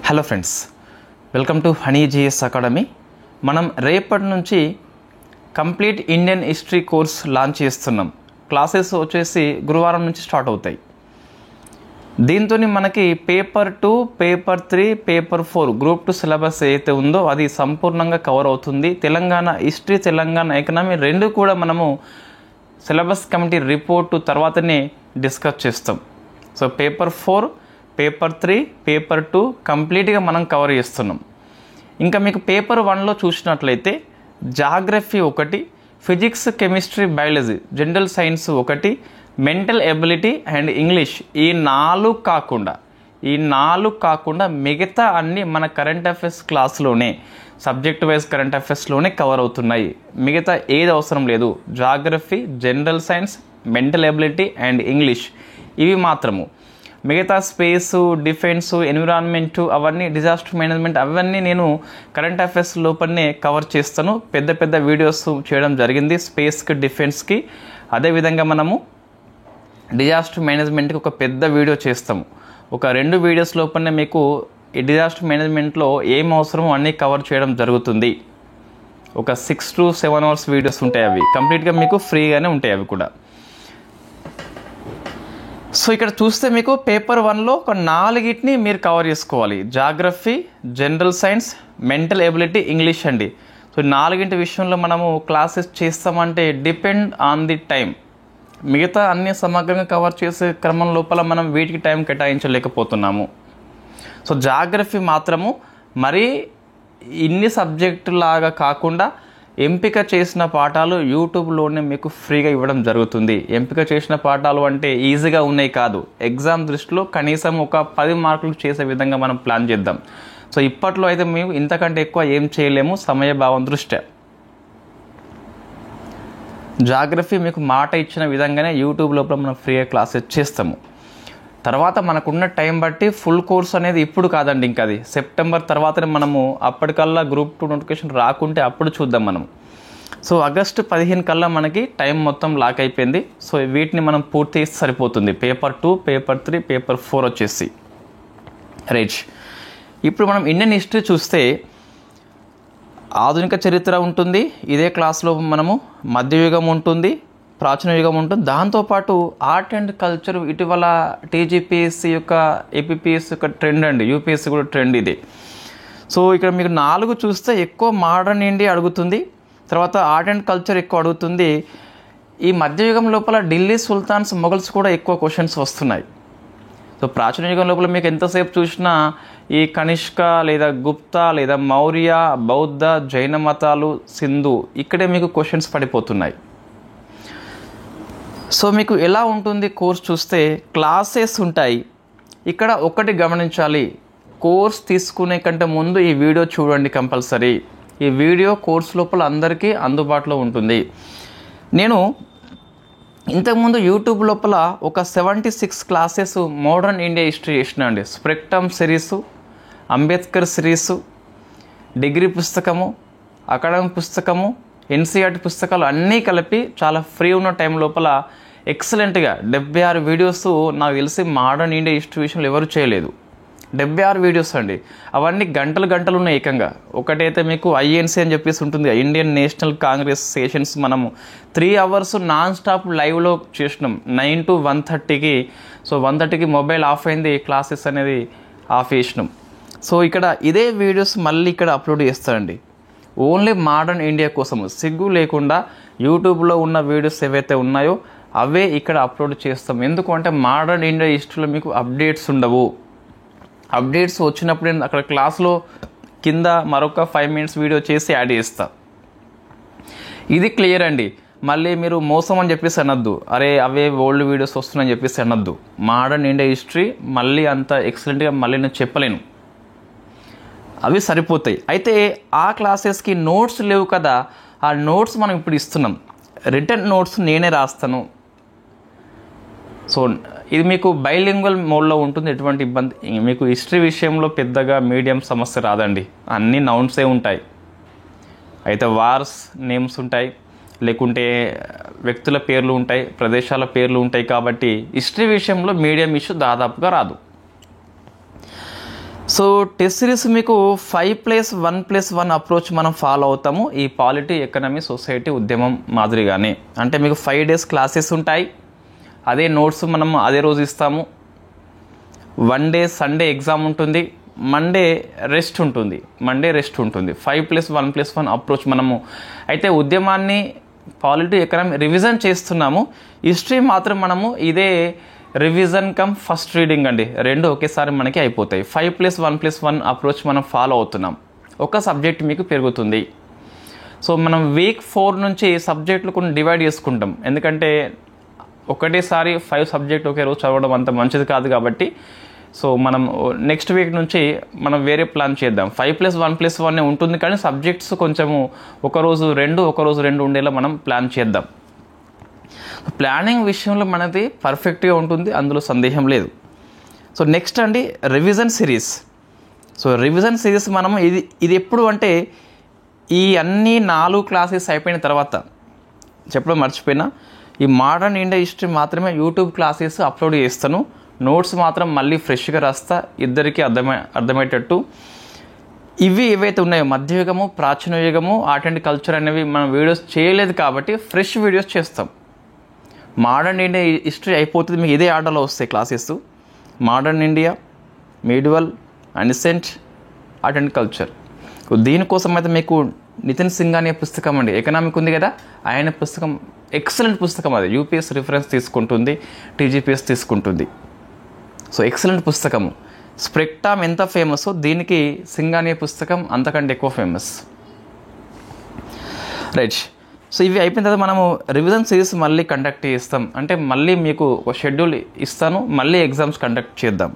Hello friends, welcome to Honey GS academy. మనం రేపటి నుంచి complete Indian history course launch చేస్తున్నాం. క్లాసెస్ వచ్చేసి గురువారం నుంచి స్టార్ట్ అవుతాయి. దీంతో మనకి paper 2, paper 3, paper 4 group 2 syllabus ఏదైతే ఉందో అది సంపూర్ణంగా కవర్ అవుతుంది. తెలంగాణ హిస్టరీ, తెలంగాణ ఎకనామీ రెండు కూడా మనము సిలబస్ కమిటీ రిపోర్టు తర్వాతనే డిస్కస్ చేస్తాం. సో పేపర్ 4, పేపర్ 3, పేపర్ 2 కంప్లీట్గా మనం కవర్ చేస్తున్నాం. ఇంకా మీకు పేపర్ 1లో చూసినట్లయితే జాగ్రఫీ ఒకటి, physics, chemistry, biology, general science ఒకటి, మెంటల్ ఎబిలిటీ అండ్ ఇంగ్లీష్ ఈ నాలుగు కాకుండా మిగతా అన్నీ మన కరెంట్ అఫైర్స్ క్లాస్లోనే సబ్జెక్ట్ వైజ్ కరెంట్ అఫైర్స్లోనే కవర్ అవుతున్నాయి. మిగతా ఏది అవసరం లేదు. Geography, general science, mental ability and English ఇవి మాత్రము. మిగతా స్పేసు, డిఫెన్సు, ఎన్విరాన్మెంటు, అవన్నీ డిజాస్టర్ మేనేజ్మెంట్ అవన్నీ నేను కరెంట్ అఫైర్స్ లోపలనే కవర్ చేస్తాను. పెద్ద పెద్ద వీడియోస్ చేయడం జరిగింది స్పేస్కి, డిఫెన్స్కి. అదేవిధంగా మనము డిజాస్టర్ మేనేజ్మెంట్కి ఒక పెద్ద వీడియో చేస్తాము. ఒక 2 వీడియోస్ లోపలనే మీకు ఈ డిజాస్టర్ మేనేజ్మెంట్లో ఏం అవసరమో అన్నీ కవర్ చేయడం జరుగుతుంది. ఒక 6 to 7 అవర్స్ వీడియోస్ ఉంటాయి. అవి కంప్లీట్గా మీకు ఫ్రీగానే ఉంటాయి అవి కూడా. సో ఇక్కడ చూస్తే మీకు పేపర్ 1లో ఒక 4ని మీరు కవర్ చేసుకోవాలి. Geography, general science, mental ability, English అండి. సో 4 విషయంలో మనము క్లాసెస్ చేస్తామంటే డిపెండ్ ఆన్ ది టైం. మిగతా అన్ని సమగ్రంగా కవర్ చేసే క్రమం లోపల మనం వీటికి టైం కేటాయించలేకపోతున్నాము. సో జాగ్రఫీ మాత్రము మరీ ఇన్ని సబ్జెక్టులాగా కాకుండా ఎంపిక చేసిన పాఠాలు యూట్యూబ్లోనే మీకు ఫ్రీగా ఇవ్వడం జరుగుతుంది. ఎంపిక చేసిన పాఠాలు అంటే ఈజీగా ఉన్నాయి కాదు. ఎగ్జామ్ దృష్టిలో కనీసం ఒక 10 మార్కులు చేసే విధంగా మనం ప్లాన్ చేద్దాం. సో ఇప్పట్లో అయితే మేము ఇంతకంటే ఎక్కువ ఏం చేయలేము సమయభావం దృష్ట్యా. జాగ్రఫీ మీకు మాట ఇచ్చిన విధంగానే యూట్యూబ్ లోపల మనం ఫ్రీగా క్లాసెస్ చేస్తాము. తర్వాత మనకున్న టైం బట్టి ఫుల్ కోర్స్ అనేది ఇప్పుడు కాదండి, ఇంకా అది సెప్టెంబర్ తర్వాతనే మనము అప్పటికల్లా గ్రూప్ 2 నోటిఫికేషన్ రాకుంటే అప్పుడు చూద్దాం మనం. సో ఆగస్టు 15 కల్లా మనకి టైం మొత్తం లాక్ అయిపోయింది. సో వీటిని మనం పూర్తి చేస్తే సరిపోతుంది. పేపర్ 2, పేపర్ 3, పేపర్ 4 వచ్చేసి రైట్. ఇప్పుడు మనం ఇండియన్ హిస్టరీ చూస్తే ఆధునిక చరిత్ర ఉంటుంది. ఇదే క్లాస్లో మనము మధ్యయుగం ఉంటుంది, ప్రాచీన యుగం ఉంటుంది. దాంతోపాటు ఆర్ట్ అండ్ కల్చర్ ఇటీవల టీజీపీఎస్సీ యొక్క, ఏపీపీఎస్సీ యొక్క ట్రెండ్ అండి, యూపీఎస్సీ కూడా ట్రెండ్ ఇది. సో ఇక్కడ మీకు 4 చూస్తే ఎక్కువ మోడర్న్ ఇండియా అడుగుతుంది, తర్వాత ఆర్ట్ అండ్ కల్చర్ ఎక్కువ అడుగుతుంది. ఈ మధ్యయుగం లోపల ఢిల్లీ సుల్తాన్స్, మొఘల్స్ కూడా ఎక్కువ క్వశ్చన్స్ వస్తున్నాయి. సో ప్రాచీన యుగం లోపల మీకు ఎంతసేపు చూసినా ఈ కనిష్క లేదా గుప్తా లేదా మౌర్య, బౌద్ధ, జైన మతాలు, సింధు ఇక్కడే మీకు క్వశ్చన్స్ పడిపోతున్నాయి. సో మీకు ఎలా ఉంటుంది కోర్స్ చూస్తే క్లాసెస్ ఉంటాయి. ఇక్కడ ఒకటి గమనించాలి, కోర్స్ తీసుకునే కంటే ముందు ఈ వీడియో చూడండి కంపల్సరీ. ఈ వీడియో కోర్స్ లోపల అందరికీ అందుబాటులో ఉంటుంది. నేను ఇంతకుముందు యూట్యూబ్ లోపల ఒక 76 క్లాసెస్ మోడర్న్ ఇండియా హిస్టరీ చేసిన అండి. స్ప్రెక్టమ్ సిరీసు, అంబేద్కర్ సిరీసు, డిగ్రీ పుస్తకము, అకాడమిక్ పుస్తకము, ఎన్సీఆర్టీ పుస్తకాలు అన్నీ కలిపి చాలా ఫ్రీ ఉన్న టైం లోపల ఎక్సలెంట్గా 76 వీడియోస్ నాకు తెలిసి మోడర్న్ ఇండియా హిస్టరీ విషయంలో ఎవరు చేయలేదు. 76 వీడియోస్ అండి. అవన్నీ గంటలు ఉన్నాయి ఏకంగా. ఒకటైతే మీకు ఐఎన్సీ అని చెప్పేసి ఉంటుంది, ఇండియన్ నేషనల్ కాంగ్రెస్ సెషన్స్. మనము 3 అవర్స్ నాన్ స్టాప్ లైవ్లో చేసినాం 9 to 1:30కి. సో 1:30కి మొబైల్ ఆఫ్ అయింది, క్లాసెస్ అనేది ఆఫ్ చేసినాం. సో ఇక్కడ ఇదే వీడియోస్ మళ్ళీ ఇక్కడ అప్లోడ్ చేస్తారండి. ఓన్లీ మోడర్న్ ఇండియా కోసము సిగ్గు లేకుండా యూట్యూబ్లో ఉన్న వీడియోస్ ఏవైతే ఉన్నాయో అవే ఇక్కడ అప్లోడ్ చేస్తాం. ఎందుకంటే మోడర్న్ ఇండియా హిస్టరీలో మీకు అప్డేట్స్ ఉండవు. అప్డేట్స్ వచ్చినప్పుడు నేను అక్కడ క్లాస్లో కింద మరొక 5 minutes వీడియో చేసి యాడ్ చేస్తా. ఇది క్లియర్ అండి. మళ్ళీ మీరు మోసం అని చెప్పేసి అనొద్దు, అరే అవే ఓల్డ్ వీడియోస్ వస్తున్నాయని చెప్పేసి అనొద్దు. మోడర్న్ ఇండియా హిస్టరీ మళ్ళీ అంత ఎక్సలెంట్గా మళ్ళీ నేను చెప్పలేను, అవి సరిపోతాయి. అయితే ఆ క్లాసెస్కి నోట్స్ లేవు కదా, ఆ నోట్స్ మనం ఇప్పుడు ఇస్తున్నాం. రిటర్న్ నోట్స్ నేనే రాస్తాను. సో ఇది మీకు బైలింగ్వల్ మోడ్లో ఉంటుంది, ఎటువంటి ఇబ్బంది మీకు హిస్టరీ విషయంలో పెద్దగా మీడియం సమస్య రాదండి. అన్ని నౌన్సే ఉంటాయి. అయితే వార్స్ నేమ్స్ ఉంటాయి, లేకుంటే వ్యక్తుల పేర్లు ఉంటాయి, ప్రదేశాల పేర్లు ఉంటాయి. కాబట్టి హిస్టరీ విషయంలో మీడియం ఇష్యూ దాదాపుగా రాదు. సో టెస్ట్ సిరీస్ మీకు 5+1+1 అప్రోచ్ మనం ఫాలో అవుతాము ఈ పాలిటీ ఎకనమీ సొసైటీ ఉద్యమం మాదిరిగానే. అంటే మీకు 5 days క్లాసెస్ ఉంటాయి, అదే నోట్స్ మనం అదే రోజు ఇస్తాము. 1 day సండే ఎగ్జామ్ ఉంటుంది, మండే రెస్ట్ ఉంటుంది. 5+1+1 అప్రోచ్ మనము అయితే ఉద్యమాన్ని పాలిటీ ఎకనమీ రివిజన్ చేస్తున్నాము. హిస్టరీ మాత్రం మనము ఇదే రివిజన్ కమ్ ఫస్ట్ రీడింగ్ అండి, రెండు ఒకేసారి మనకి అయిపోతాయి. 5+1+1 అప్రోచ్ మనం ఫాలో అవుతున్నాం. ఒక సబ్జెక్ట్ మీకు పెరుగుతుంది. సో మనం వీక్ 4 నుంచి సబ్జెక్టులు కొన్ని డివైడ్ చేసుకుంటాం, ఎందుకంటే ఒకటేసారి 5 సబ్జెక్ట్ ఒకే రోజు చదవడం అంత మంచిది కాదు కాబట్టి. సో మనం నెక్స్ట్ వీక్ నుంచి మనం వేరే ప్లాన్ చేద్దాం. 5+1+1 ఉంటుంది, కానీ సబ్జెక్ట్స్ కొంచెము ఒకరోజు 2 ఉండేలా మనం ప్లాన్ చేద్దాం. ప్లానింగ్ విషయంలో మనది పర్ఫెక్ట్గా ఉంటుంది, అందులో సందేహం లేదు. సో నెక్స్ట్ అండి revision series. So revision series మనము ఇది ఎప్పుడు అంటే ఈ అన్ని 4 క్లాసెస్ అయిపోయిన తర్వాత, చెప్పడం మర్చిపోయినా, ఈ మోడర్న్ ఇండియా హిస్టరీ మాత్రమే యూట్యూబ్ క్లాసెస్ అప్లోడ్ చేస్తాను. నోట్స్ మాత్రం మళ్ళీ ఫ్రెష్గా రాస్తా, ఇద్దరికి అర్థమయ్యేటట్టు. ఇవి ఏవైతే ఉన్నాయో మధ్యయుగము, ప్రాచీన యుగము, ఆర్ట్ అండ్ కల్చర్ అనేవి మనం వీడియోస్ చేయలేదు కాబట్టి ఫ్రెష్ వీడియోస్ చేస్తాం. మోడర్న్ ఇండియా హిస్టరీ అయిపోతుంది, మీకు ఇదే ఆర్డర్లో వస్తాయి classes. Modern India, medieval, ancient, art and culture. దీనికోసం అయితే మీకు నితిన్ సింఘానియా పుస్తకం అండి, ఎకనామిక్ ఉంది కదా, ఆయన పుస్తకం ఎక్సలెంట్ పుస్తకం. అది యూపీఎస్ రిఫరెన్స్ తీసుకుంటుంది, టీజీపీఎస్ తీసుకుంటుంది. సో ఎక్సలెంట్ పుస్తకము. స్ప్రెక్టామ్ ఎంత ఫేమస్, దీనికి సింఘానియా పుస్తకం అంతకంటే ఎక్కువ ఫేమస్. రైట్. సో ఇవి అయిపోయిన తర్వాత మనము రివిజన్ సిరీస్ మళ్ళీ కండక్ట్ చేస్తాం. అంటే మళ్ళీ మీకు ఒక షెడ్యూల్ ఇస్తాను, మళ్ళీ ఎగ్జామ్స్ కండక్ట్ చేద్దాం.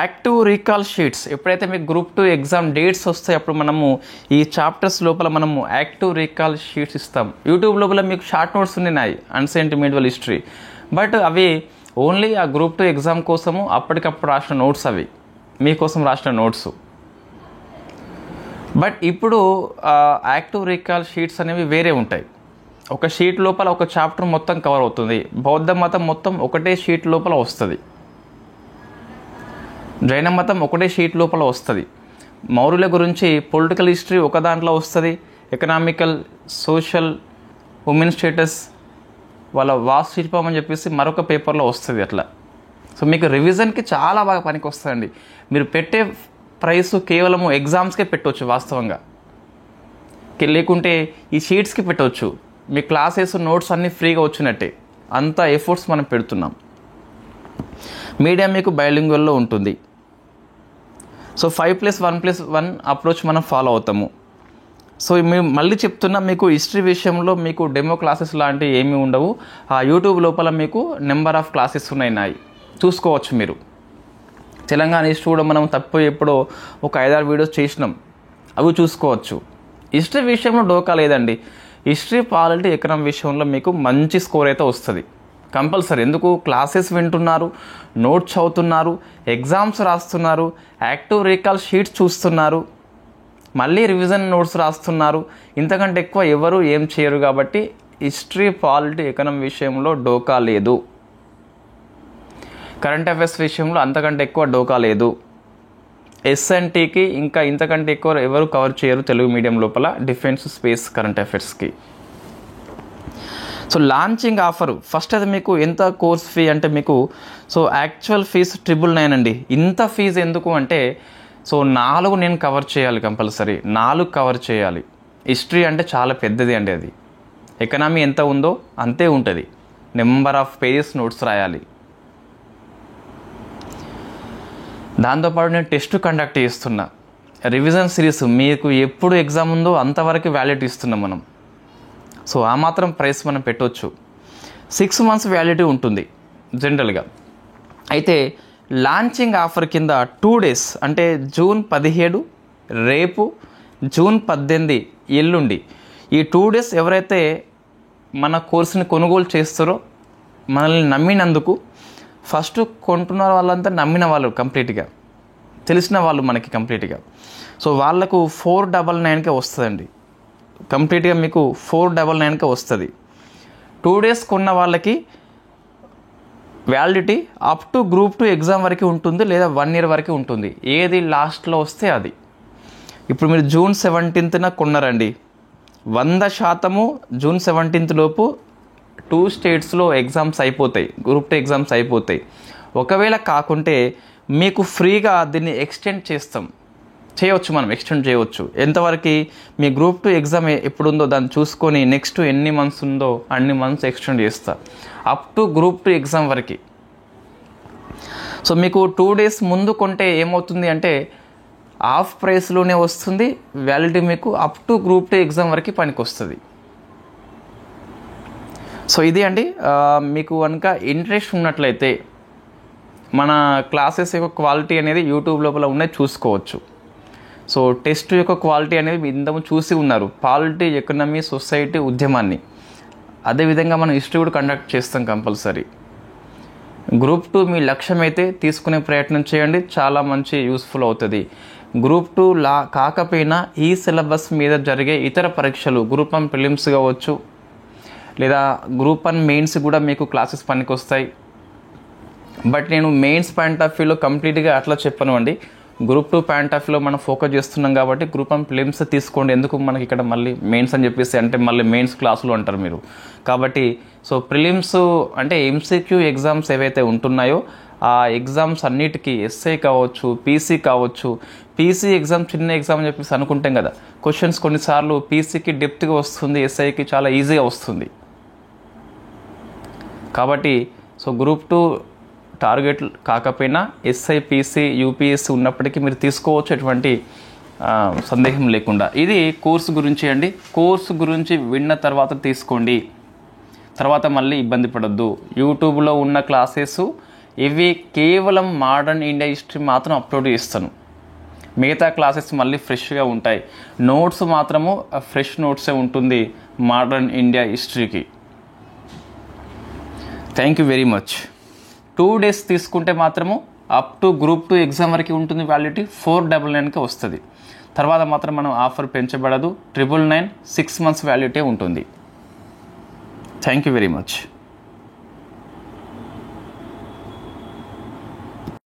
యాక్టివ్ రీకాల్ షీట్స్ ఎప్పుడైతే మీకు గ్రూప్ 2 ఎగ్జామ్ డేట్స్ వస్తాయి అప్పుడు మనము ఈ చాప్టర్స్ లోపల మనము యాక్టివ్ రీకాల్ షీట్స్ ఇస్తాం. యూట్యూబ్ లోపల మీకు షార్ట్ నోట్స్ ఉన్నాయి అన్సెంట్ మీడివల్ హిస్టరీ, బట్ అవి ఓన్లీ ఆ గ్రూప్ 2 ఎగ్జామ్ కోసము అప్పటికప్పుడు రాసిన నోట్స్, అవి మీకోసం రాసిన నోట్స్. బట్ ఇప్పుడు యాక్టివ్ రీకాల్ షీట్స్ అనేవి వేరే ఉంటాయి. ఒక షీట్ లోపల ఒక చాప్టర్ మొత్తం కవర్ అవుతుంది. బౌద్ధ మతం మొత్తం ఒకటే షీట్ లోపల వస్తుంది, జైన మతం ఒకటే షీట్ లోపల వస్తుంది, మౌర్యుల గురించి పొలిటికల్ హిస్టరీ ఒక దాంట్లో వస్తుంది, ఎకనామికల్, సోషల్, ఉమెన్ స్టేటస్, వాళ్ళ వాస్తుశిల్పం అని చెప్పేసి మరొక పేపర్లో వస్తుంది అట్లా. సో మీకు రివిజన్కి చాలా బాగా పనికి వస్తుందండి. మీరు పెట్టే ప్రైస్ కేవలము ఎగ్జామ్స్కే పెట్టవచ్చు వాస్తవంగా, లేకుంటే ఈ షీట్స్కి పెట్టవచ్చు. మీ క్లాసెస్ నోట్స్ అన్నీ ఫ్రీగా వచ్చినట్టే, అంత ఎఫర్ట్స్ మనం పెడుతున్నాం. మీడియా మీకు బైలింగ్వల్లో ఉంటుంది. సో 5+1+1 అప్రోచ్ మనం ఫాలో అవుతాము. సో మేము మళ్ళీ చెప్తున్నా, మీకు హిస్టరీ విషయంలో మీకు డెమో క్లాసెస్ లాంటివి ఏమీ ఉండవు. ఆ యూట్యూబ్ లోపల మీకు నెంబర్ ఆఫ్ క్లాసెస్ ఉన్నాయి, చూసుకోవచ్చు మీరు. తెలంగాణ హిస్టరీ కూడా మనం తప్పు ఎప్పుడో ఒక 5-6 వీడియోస్ చేసినాం, అవి చూసుకోవచ్చు. హిస్టరీ విషయంలో డోకా లేదండి. హిస్టరీ, పాలిటీ, ఎకనామీ విషయంలో మీకు మంచి స్కోర్ అయితే వస్తుంది కంపల్సరీ. ఎందుకు? క్లాసెస్ వింటున్నారు, నోట్స్ చదువుతున్నారు, ఎగ్జామ్స్ రాస్తున్నారు, యాక్టివ్ రీకాల్ షీట్స్ చూస్తున్నారు, మళ్ళీ రివిజన్ నోట్స్ రాస్తున్నారు. ఇంతకంటే ఎక్కువ ఎవరు ఏం చేయరు కాబట్టి హిస్టరీ, పాలిటీ, ఎకనామీ విషయంలో డోకా లేదు. కరెంట్ అఫైర్స్ విషయంలో అంతకంటే ఎక్కువ డోకా లేదు. ఎస్ఎన్టీకి ఇంకా ఇంతకంటే ఎక్కువ ఎవరు కవర్ చేయరు తెలుగు మీడియం లోపల, డిఫెన్స్, స్పేస్, కరెంట్ అఫైర్స్కి. సో లాంచింగ్ ఆఫర్ ఫస్ట్ అది మీకు ఎంత కోర్స్ ఫీ అంటే మీకు సో యాక్చువల్ ఫీజు 999 అండి. ఇంత ఫీజు ఎందుకు అంటే సో 4 నేను కవర్ చేయాలి, కంపల్సరీ 4 కవర్ చేయాలి. హిస్టరీ అంటే చాలా పెద్దది అండి, అది ఎకనామీ ఎంత ఉందో అంతే ఉంటుంది. నెంబర్ ఆఫ్ పేజెస్ నోట్స్ రాయాలి. దాంతోపాటు నేను టెస్ట్ కండక్ట్ చేస్తున్నా. రివిజన్ సిరీస్ మీకు ఎప్పుడు ఎగ్జామ్ ఉందో అంతవరకు వ్యాలిడిటీ ఇస్తున్నాం మనం. సో ఆ మాత్రం ప్రైస్ మనం పెట్టవచ్చు. 6 months వ్యాలిడిటీ ఉంటుంది జనరల్గా. అయితే లాంచింగ్ ఆఫర్ కింద 2 days అంటే June 17 రేపు, June 18 ఎల్లుండి, ఈ 2 days ఎవరైతే మన కోర్సుని కొనుగోలు చేస్తారో, మనల్ని నమ్మినందుకు, ఫస్ట్ కొంటున్న వాళ్ళంతా నమ్మిన వాళ్ళు కంప్లీట్గా, తెలిసిన వాళ్ళు మనకి కంప్లీట్గా, సో వాళ్ళకు 499కే వస్తుందండి. కంప్లీట్గా మీకు 499కే వస్తుంది. 2 days కొన్న వాళ్ళకి validity up to group 2 exam వరకు ఉంటుంది, లేదా 1 year వరకు ఉంటుంది. ఏది లాస్ట్లో వస్తే అది. ఇప్పుడు మీరు June 17th కొన్నారండి, 100% June 17th లోపు 2 states ఎగ్జామ్స్ అయిపోతాయి, గ్రూప్ 2 ఎగ్జామ్స్ అయిపోతాయి. ఒకవేళ కాకుంటే మీకు ఫ్రీగా దీన్ని ఎక్స్టెండ్ చేయవచ్చు, మనం ఎక్స్టెండ్ చేయవచ్చు. ఎంతవరకు మీ గ్రూప్ 2 ఎగ్జామ్ ఎప్పుడు ఉందో దాన్ని చూసుకొని నెక్స్ట్ ఎన్ని మంత్స్ ఉందో అన్ని మంత్స్ ఎక్స్టెండ్ చేస్తా, అప్ టు గ్రూప్ 2 ఎగ్జామ్ వరకు. సో మీకు 2 days ముందు కొంటే ఏమవుతుంది అంటే హాఫ్ ప్రైస్లోనే వస్తుంది, వ్యాలిడిటీ మీకు అప్ టు గ్రూప్ 2 ఎగ్జామ్ వరకు పనికి వస్తుంది. సో ఇది అండి, మీకు కనుక ఇంట్రెస్ట్ ఉన్నట్లయితే మన క్లాసెస్ యొక్క క్వాలిటీ అనేది యూట్యూబ్ లోపల ఉన్నాయి, చూసుకోవచ్చు. సో టెస్ట్ యొక్క క్వాలిటీ అనేది మీ ఇంతకు చూసి ఉన్నారు, పాలిటీ, ఎకనమీ, సొసైటీ, ఉద్యమాన్ని. అదేవిధంగా మనం హిస్టరీ కూడా కండక్ట్ చేస్తాం కంపల్సరీ. గ్రూప్ 2 మీ లక్ష్యం అయితే తీసుకునే ప్రయత్నం చేయండి, చాలా మంచి యూస్ఫుల్ అవుతుంది. గ్రూప్ 2 కాకపోయినా ఈ సిలబస్ మీద జరిగే ఇతర పరీక్షలు, గ్రూప్ 1 ప్రిలిమ్స్ కావచ్చు, లేదా గ్రూప్ 1 మెయిన్స్ కూడా మీకు క్లాసెస్ పనికి వస్తాయి. బట్ నేను మెయిన్స్ పాయింట్ ఆఫ్ వ్యూలో కంప్లీట్గా అట్లా చెప్పను అండి. గ్రూప్ 2 పాయింట్ ఆఫ్ వ్యూలో మనం ఫోకస్ చేస్తున్నాం కాబట్టి గ్రూప్ 1 ప్రిలిమ్స్ తీసుకోండి. ఎందుకు మనకి ఇక్కడ మళ్ళీ మెయిన్స్ అని చెప్పేసి అంటే మళ్ళీ మెయిన్స్ క్లాసులు అంటారు మీరు. కాబట్టి సో ప్రిలిమ్స్ అంటే ఎంసీక్యూ ఎగ్జామ్స్ ఏవైతే ఉంటున్నాయో ఆ ఎగ్జామ్స్ అన్నిటికీ ఎస్ఐ కావచ్చు, పీసీ కావచ్చు. పీసీ ఎగ్జామ్ చిన్న ఎగ్జామ్ అని చెప్పేసి అనుకుంటాం కదా, క్వశ్చన్స్ కొన్నిసార్లు పీసీకి డెప్త్గా వస్తుంది, ఎస్ఐకి చాలా ఈజీగా వస్తుంది. కాబట్టి సో గ్రూప్ 2 టార్గెట్ కాకపోయినా ఎస్ఐ, పీసీ, యూపీఎస్సీ ఉన్నప్పటికీ మీరు తీసుకోవచ్చు, ఎటువంటి సందేహం లేకుండా. ఇది కోర్సు గురించి అండి. కోర్సు గురించి విన్న తర్వాత తీసుకోండి, తర్వాత మళ్ళీ ఇబ్బంది పడద్దు. యూట్యూబ్లో ఉన్న క్లాసెస్ ఇవి కేవలం మోడర్న్ ఇండియా హిస్టరీ మాత్రం అప్లోడ్ చేస్తాను, మిగతా క్లాసెస్ మళ్ళీ ఫ్రెష్గా ఉంటాయి. నోట్స్ మాత్రము ఫ్రెష్ నోట్సే ఉంటుంది మోడర్న్ ఇండియా హిస్టరీకి. Thank you very much. 2 days తీసుకుంటే మాత్రము అప్ టు గ్రూప్ 2 ఎగ్జామ్ వరకు ఉంటుంది వ్యాలిడిటీ, 499కి వస్తుంది. తర్వాత మాత్రం మనం ఆఫర్ పెంచబడదు, 999 6 months వ్యాలిడిటీ ఉంటుంది. Thank you very much.